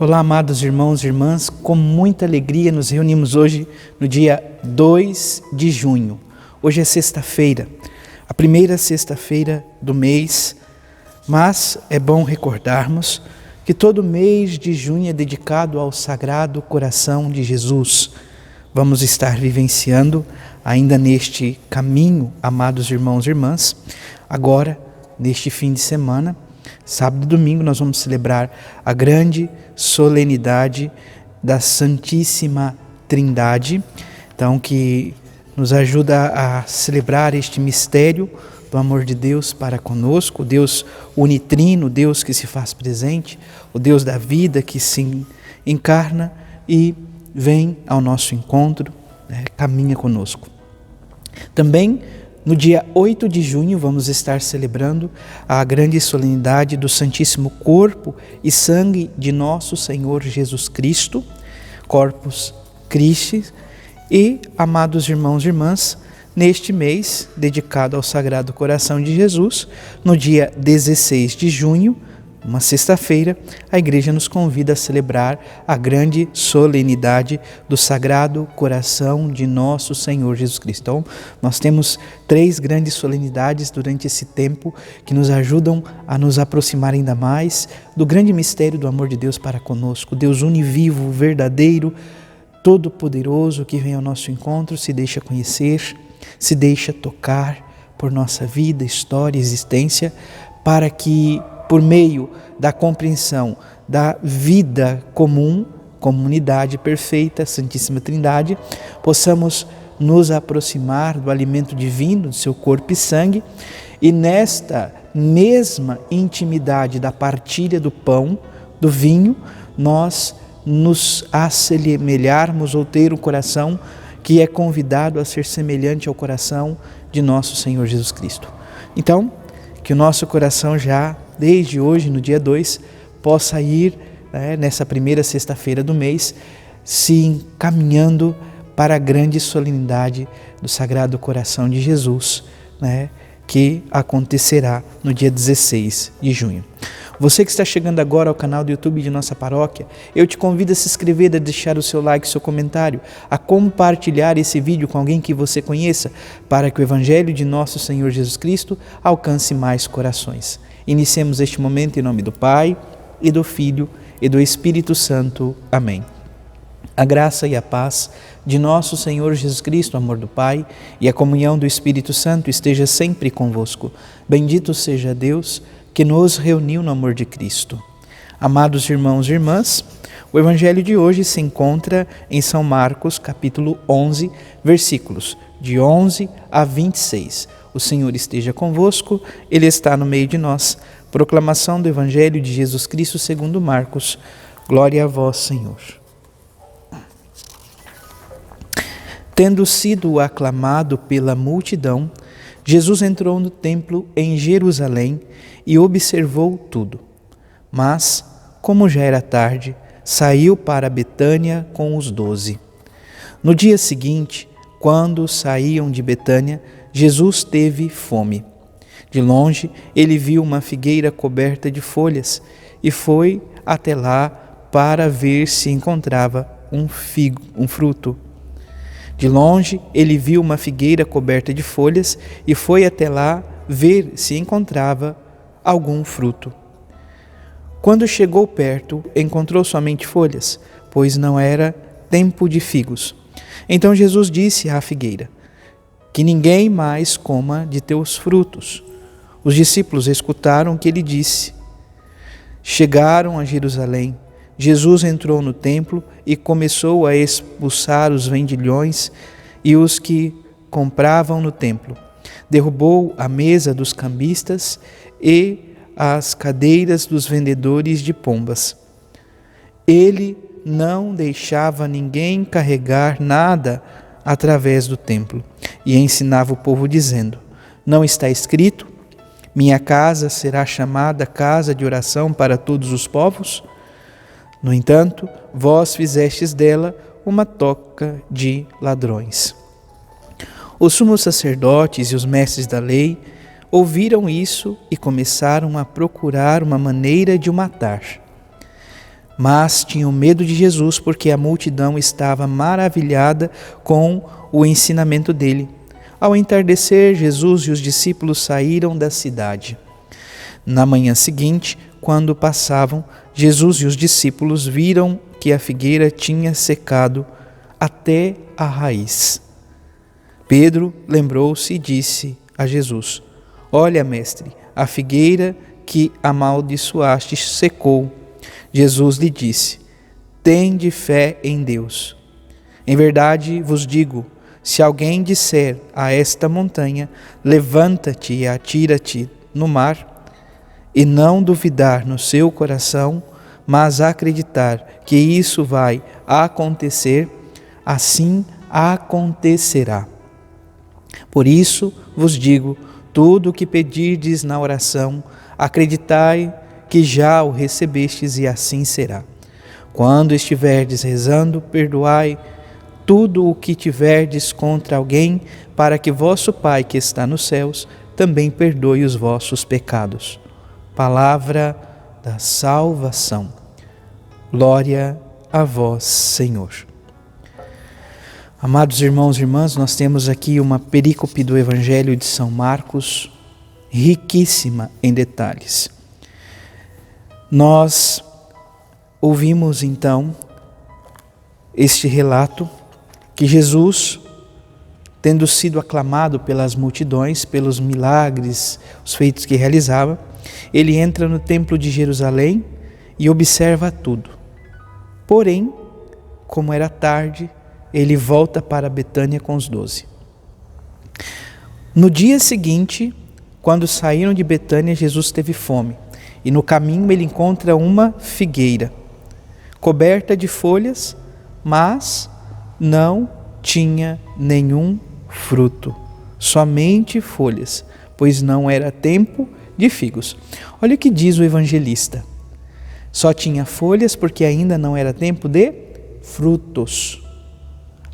Olá, amados irmãos e irmãs, com muita alegria nos reunimos hoje no dia 2 de junho. Hoje é sexta-feira, a primeira sexta-feira do mês, mas é bom recordarmos que todo mês de junho é dedicado ao Sagrado Coração de Jesus. Vamos estar vivenciando ainda neste caminho, amados irmãos e irmãs, agora, neste fim de semana, sábado e domingo, nós vamos celebrar a grande solenidade da Santíssima Trindade, então que nos ajuda a celebrar este mistério do amor de Deus para conosco, o Deus unitrino, o Deus que se faz presente, o Deus da vida que se encarna e vem ao nosso encontro, caminha conosco. Também no dia 8 de junho vamos estar celebrando a grande solenidade do Santíssimo Corpo e Sangue de nosso Senhor Jesus Cristo, Corpus Christi, e, amados irmãos e irmãs, neste mês dedicado ao Sagrado Coração de Jesus, no dia 16 de junho, uma sexta-feira, a Igreja nos convida a celebrar a grande solenidade do Sagrado Coração de nosso Senhor Jesus Cristo. Então, nós temos 3 grandes solenidades durante esse tempo que nos ajudam a nos aproximar ainda mais do grande mistério do amor de Deus para conosco. Deus univivo, verdadeiro, todo-poderoso que vem ao nosso encontro, se deixa conhecer, se deixa tocar por nossa vida, história, existência, para que por meio da compreensão da vida comum, comunidade perfeita, Santíssima Trindade, possamos nos aproximar do alimento divino, do seu corpo e sangue, e nesta mesma intimidade da partilha do pão, do vinho, nós nos assemelharmos ou ter um coração que é convidado a ser semelhante ao coração de nosso Senhor Jesus Cristo. Então, que o nosso coração já, desde hoje, no dia 2, possa ir, nessa primeira sexta-feira do mês, se encaminhando para a grande solenidade do Sagrado Coração de Jesus, que acontecerá no dia 16 de junho. Você que está chegando agora ao canal do YouTube de nossa paróquia, eu te convido a se inscrever, a deixar o seu like, seu comentário, a compartilhar esse vídeo com alguém que você conheça, para que o Evangelho de nosso Senhor Jesus Cristo alcance mais corações. Iniciemos este momento em nome do Pai, e do Filho, e do Espírito Santo. Amém. A graça e a paz de nosso Senhor Jesus Cristo, o amor do Pai, e a comunhão do Espírito Santo esteja sempre convosco. Bendito seja Deus, que nos reuniu no amor de Cristo. Amados irmãos e irmãs, o Evangelho de hoje se encontra em São Marcos, capítulo 11, versículos de 11 a 26. O Senhor esteja convosco, Ele está no meio de nós. Proclamação do Evangelho de Jesus Cristo segundo Marcos. Glória a vós, Senhor. Tendo sido aclamado pela multidão, Jesus entrou no templo em Jerusalém e observou tudo. Mas, como já era tarde, saiu para Betânia com os 12. No dia seguinte, quando saíam de Betânia, Jesus teve fome. De longe, ele viu uma figueira coberta de folhas e foi até lá para ver se encontrava um fruto. De longe, ele viu uma figueira coberta de folhas e foi até lá ver se encontrava algum fruto. Quando chegou perto, encontrou somente folhas, pois não era tempo de figos. Então Jesus disse à figueira: que ninguém mais coma de teus frutos. Os discípulos escutaram o que ele disse. Chegaram a Jerusalém. Jesus entrou no templo e começou a expulsar os vendilhões e os que compravam no templo. Derrubou a mesa dos cambistas e as cadeiras dos vendedores de pombas. Ele não deixava ninguém carregar nada através do templo e ensinava o povo dizendo: não está escrito, minha casa será chamada casa de oração para todos os povos? No entanto, vós fizestes dela uma toca de ladrões. Os sumos sacerdotes e os mestres da lei ouviram isso e começaram a procurar uma maneira de o matar. mas tinham medo de Jesus porque a multidão estava maravilhada com o ensinamento dele. Ao entardecer, Jesus e os discípulos saíram da cidade. Na manhã seguinte, quando passavam, Jesus e os discípulos viram que a figueira tinha secado até a raiz. Pedro lembrou-se e disse a Jesus: Olha, mestre, a figueira que amaldiçoaste secou. Jesus lhe disse: Tende fé em Deus. Em verdade vos digo, se alguém disser a esta montanha, levanta-te e atira-te no mar, e não duvidar no seu coração, mas acreditar que isso vai acontecer, assim acontecerá. Por isso vos digo, tudo o que pedirdes na oração, acreditai que já o recebestes e assim será. Quando estiverdes rezando, perdoai tudo o que tiverdes contra alguém, para que vosso Pai que está nos céus também perdoe os vossos pecados. Palavra da salvação. Glória a vós, Senhor. Amados irmãos e irmãs, nós temos aqui uma perícope do Evangelho de São Marcos, riquíssima em detalhes. Nós ouvimos então este relato que Jesus, tendo sido aclamado pelas multidões, pelos milagres, os feitos que realizava, ele entra no templo de Jerusalém e observa tudo. Porém, como era tarde, ele volta para Betânia com os 12. No dia seguinte, quando saíram de Betânia, Jesus teve fome. E no caminho ele encontra uma figueira, coberta de folhas, mas não tinha nenhum fruto, somente folhas, pois não era tempo de figos. Olha o que diz o evangelista: só tinha folhas porque ainda não era tempo de frutos.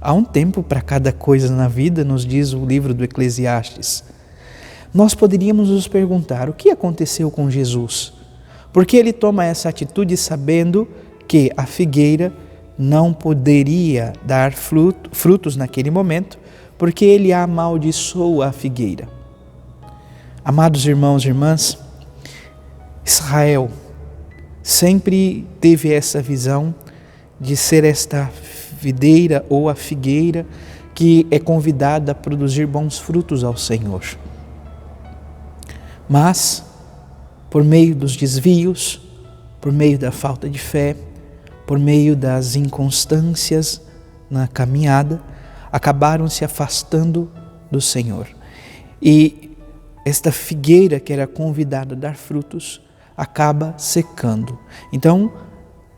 Há um tempo para cada coisa na vida, nos diz o livro do Eclesiastes. Nós poderíamos nos perguntar, o que aconteceu com Jesus? Porque ele toma essa atitude sabendo que a figueira não poderia dar frutos naquele momento, porque ele amaldiçoou a figueira. Amados irmãos e irmãs, Israel sempre teve essa visão de ser esta videira ou a figueira que é convidada a produzir bons frutos ao Senhor. Mas, por meio dos desvios, por meio da falta de fé, por meio das inconstâncias na caminhada, acabaram se afastando do Senhor. E esta figueira que era convidada a dar frutos, acaba secando. Então,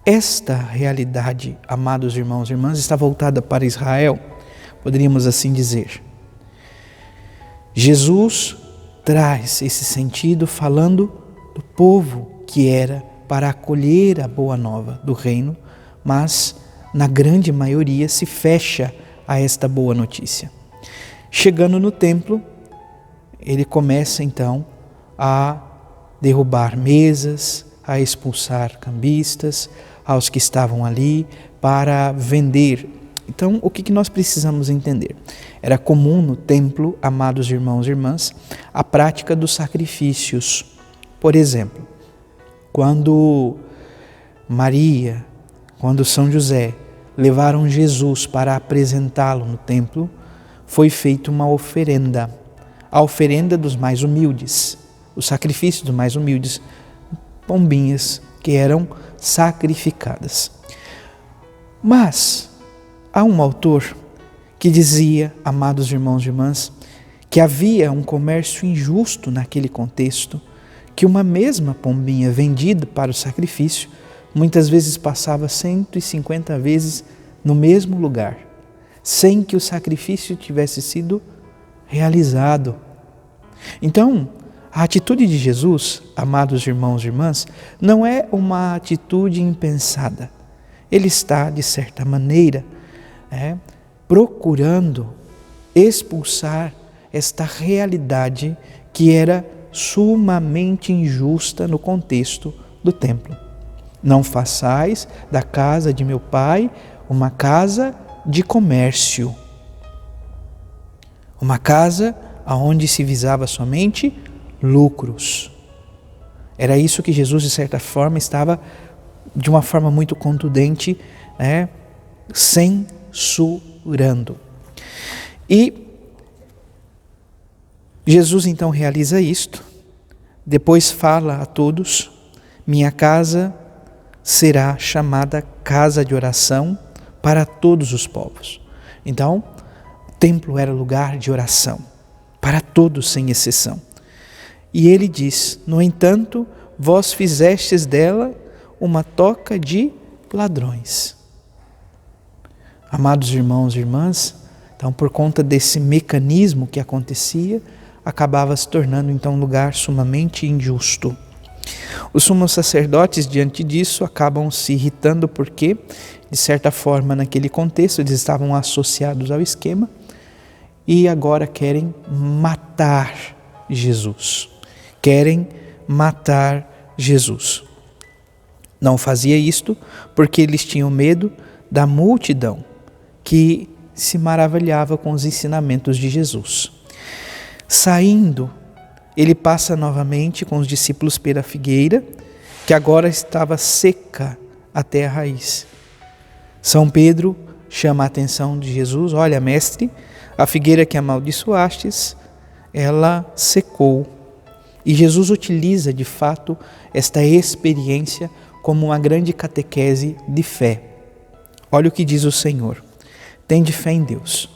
esta realidade, amados irmãos e irmãs, está voltada para Israel, poderíamos assim dizer. Jesus traz esse sentido falando do povo que era para acolher a boa nova do reino, mas na grande maioria se fecha a esta boa notícia. Chegando no templo, ele começa então a derrubar mesas, a expulsar cambistas, aos que estavam ali para vender. Então, o que nós precisamos entender? Era comum no templo, amados irmãos e irmãs, a prática dos sacrifícios. Por exemplo, quando Maria, quando São José levaram Jesus para apresentá-lo no templo, foi feita uma oferenda, a oferenda dos mais humildes, o sacrifício dos mais humildes, pombinhas que eram sacrificadas. Mas há um autor que dizia, amados irmãos e irmãs, que havia um comércio injusto naquele contexto, que uma mesma pombinha vendida para o sacrifício muitas vezes passava 150 vezes no mesmo lugar, sem que o sacrifício tivesse sido realizado. Então, a atitude de Jesus, amados irmãos e irmãs, não é uma atitude impensada. Ele está, de certa maneira, procurando expulsar esta realidade que era sumamente injusta no contexto do templo. Não façais da casa de meu pai uma casa de comércio, uma casa onde se visava somente lucros. Era isso que Jesus, de certa forma, estava, de uma forma muito contundente, censurando. E Jesus então realiza isto, depois fala a todos: minha casa será chamada casa de oração para todos os povos. Então, o templo era lugar de oração, para todos sem exceção. E ele diz: no entanto, vós fizestes dela uma toca de ladrões. Amados irmãos e irmãs, então por conta desse mecanismo que acontecia, acabava se tornando então um lugar sumamente injusto. Os sumos sacerdotes, diante disso, acabam se irritando porque, de certa forma, naquele contexto, eles estavam associados ao esquema e agora querem matar Jesus. Querem matar Jesus. Não fazia isto porque eles tinham medo da multidão que se maravilhava com os ensinamentos de Jesus. Saindo, ele passa novamente com os discípulos pela figueira, que agora estava seca até a raiz. São Pedro chama a atenção de Jesus: olha, mestre, a figueira que amaldiçoastes, ela secou. E Jesus utiliza, de fato, esta experiência como uma grande catequese de fé. Olha o que diz o Senhor: tende fé em Deus.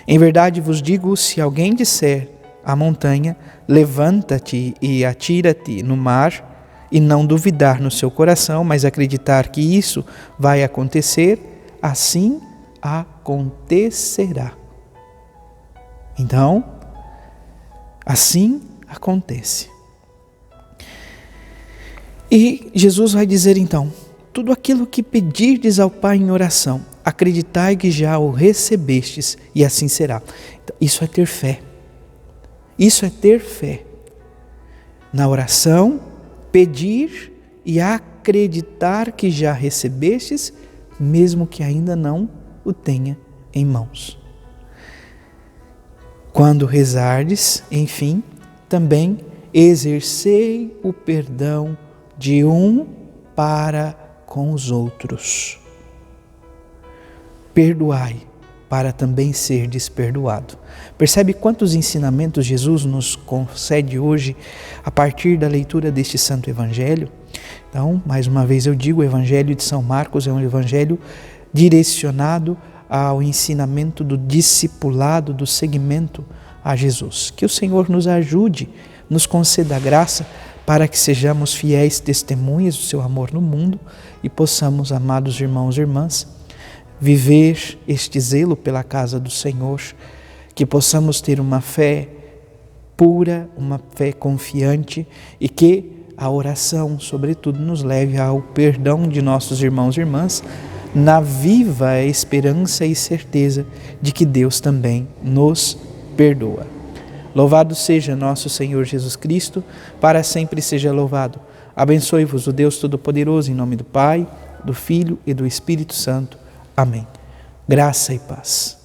Em verdade vos digo, se alguém disser à montanha, levanta-te e atira-te no mar, e não duvidar no seu coração, mas acreditar que isso vai acontecer, assim acontecerá. Então, assim acontece. E Jesus vai dizer então: tudo aquilo que pedirdes ao Pai em oração, acreditai que já o recebestes, e assim será. Então, isso é ter fé. Isso é ter fé. Na oração, pedir e acreditar que já recebestes, mesmo que ainda não o tenha em mãos. Quando rezardes, enfim, também exercei o perdão de um para com os outros. Perdoai, para também ser desperdoado. Percebe quantos ensinamentos Jesus nos concede hoje a partir da leitura deste Santo Evangelho? Então, mais uma vez eu digo, o Evangelho de São Marcos é um evangelho direcionado ao ensinamento do discipulado, do seguimento a Jesus. Que o Senhor nos ajude, nos conceda a graça para que sejamos fiéis testemunhas do seu amor no mundo e possamos, amados irmãos e irmãs, viver este zelo pela casa do Senhor, que possamos ter uma fé pura, uma fé confiante e que a oração, sobretudo, nos leve ao perdão de nossos irmãos e irmãs, na viva esperança e certeza de que Deus também nos perdoa. Louvado seja nosso Senhor Jesus Cristo, para sempre seja louvado. Abençoe-vos o Deus Todo-Poderoso, em nome do Pai, do Filho e do Espírito Santo. Amém. Graça e paz.